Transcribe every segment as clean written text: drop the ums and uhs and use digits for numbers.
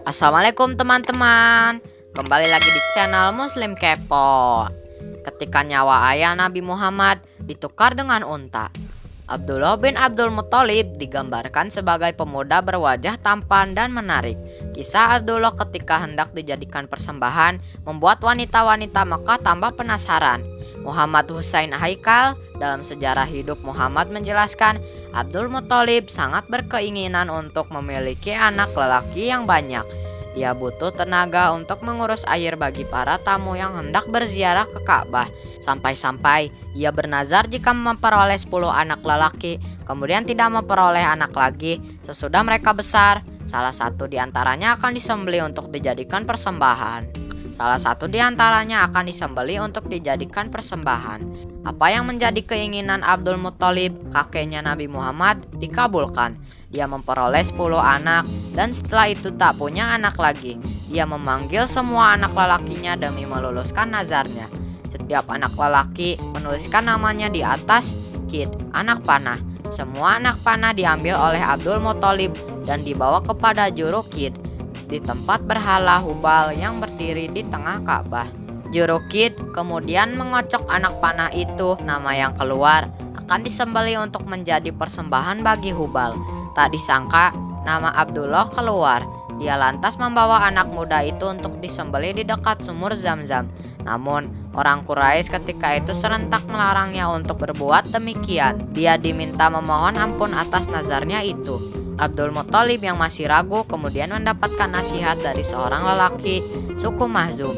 Assalamualaikum teman-teman. Kembali lagi di channel Muslim Kepo. Ketika nyawa ayah Nabi Muhammad ditukar dengan unta, Abdullah bin Abdul Muthalib digambarkan sebagai pemuda berwajah tampan dan menarik. Kisah Abdullah ketika hendak dijadikan persembahan membuat wanita-wanita Makkah tambah penasaran. Muhammad Husain Haikal dalam sejarah hidup Muhammad menjelaskan, Abdul Muthalib sangat berkeinginan untuk memiliki anak lelaki yang banyak. Dia butuh tenaga untuk mengurus air bagi para tamu yang hendak berziarah ke Ka'bah. Sampai-sampai ia bernazar jika memperoleh 10 anak lelaki, kemudian tidak memperoleh anak lagi sesudah mereka besar, salah satu di antaranya akan disembelih untuk dijadikan persembahan. Apa yang menjadi keinginan Abdul Muthalib, kakeknya Nabi Muhammad, dikabulkan. Dia memperoleh 10 anak dan setelah itu tak punya anak lagi. Dia memanggil semua anak lelakinya demi meluluskan nazarnya. Setiap anak lelaki menuliskan namanya di atas Kid, anak panah. Semua anak panah diambil oleh Abdul Muthalib dan dibawa kepada Juru Kid di tempat berhala Hubal yang berdiri di tengah Ka'bah. Juru Kid kemudian mengocok anak panah itu. Nama yang keluar akan disembelih untuk menjadi persembahan bagi Hubal. Tak disangka nama Abdullah keluar. Dia lantas membawa anak muda itu untuk disembelih di dekat sumur Zam-Zam. Namun orang Quraisy ketika itu serentak melarangnya untuk berbuat demikian. Dia diminta memohon ampun atas nazarnya itu. Abdul Muthalib yang masih ragu kemudian mendapatkan nasihat dari seorang lelaki suku Mahzum.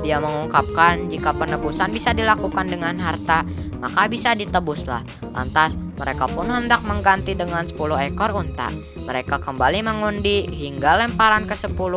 Dia mengungkapkan jika penebusan bisa dilakukan dengan harta, maka bisa ditebuslah. Lantas mereka pun hendak mengganti dengan 10 ekor unta. Mereka kembali mengundi hingga lemparan ke-10.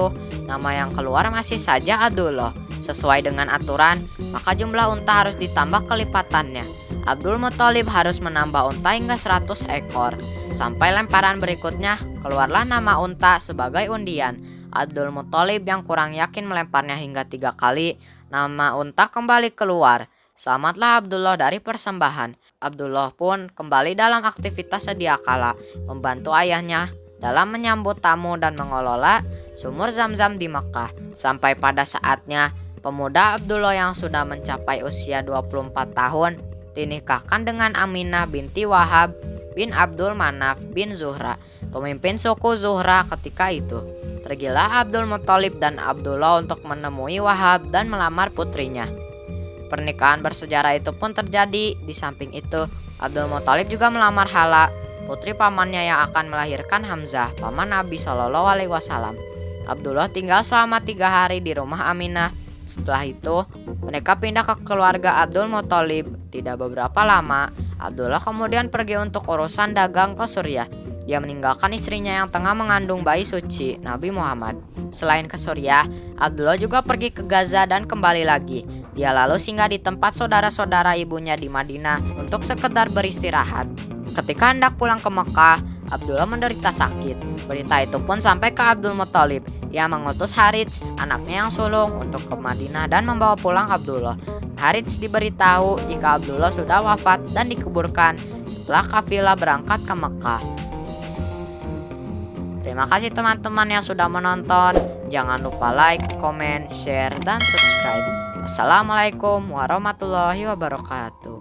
Nama yang keluar masih saja Abdullah. Sesuai dengan aturan, maka jumlah unta harus ditambah kelipatannya. Abdul Muthalib harus menambah unta hingga 100 ekor. Sampai lemparan berikutnya, keluarlah nama unta sebagai undian. Abdul Muthalib yang kurang yakin melemparnya hingga 3 kali, nama unta kembali keluar. Selamatlah Abdullah dari persembahan. Abdullah pun kembali dalam aktivitas sedia kala, membantu ayahnya dalam menyambut tamu dan mengelola sumur Zam-Zam di Makkah. Sampai pada saatnya, pemuda Abdullah yang sudah mencapai usia 24 tahun dinikahkan dengan Aminah binti Wahab bin Abdul Manaf bin Zuhra, pemimpin suku Zuhra ketika itu. Pergilah Abdul Muthalib dan Abdullah untuk menemui Wahab dan melamar putrinya. Pernikahan bersejarah itu pun terjadi. Di samping itu, Abdul Muthalib juga melamar Hala, putri pamannya yang akan melahirkan Hamzah, paman Nabi SAW. Abdullah tinggal selama 3 hari di rumah Aminah. Setelah itu, mereka pindah ke keluarga Abdul Muthalib. Tidak beberapa lama, Abdullah kemudian pergi untuk urusan dagang ke Suriah. Dia meninggalkan istrinya yang tengah mengandung bayi suci, Nabi Muhammad. Selain ke Suriah, Abdullah juga pergi ke Gaza dan kembali lagi. Dia lalu singgah di tempat saudara-saudara ibunya di Madinah untuk sekedar beristirahat. Ketika hendak pulang ke Mekah, Abdullah menderita sakit. Berita itu pun sampai ke Abdul Muthalib. Ia mengutus Harits, anaknya yang sulung, untuk ke Madinah dan membawa pulang Abdullah. Harits diberitahu jika Abdullah sudah wafat dan dikuburkan setelah kafilah berangkat ke Mekah. Terima kasih teman-teman yang sudah menonton. Jangan lupa like, comment, share, dan subscribe. Wassalamualaikum warahmatullahi wabarakatuh.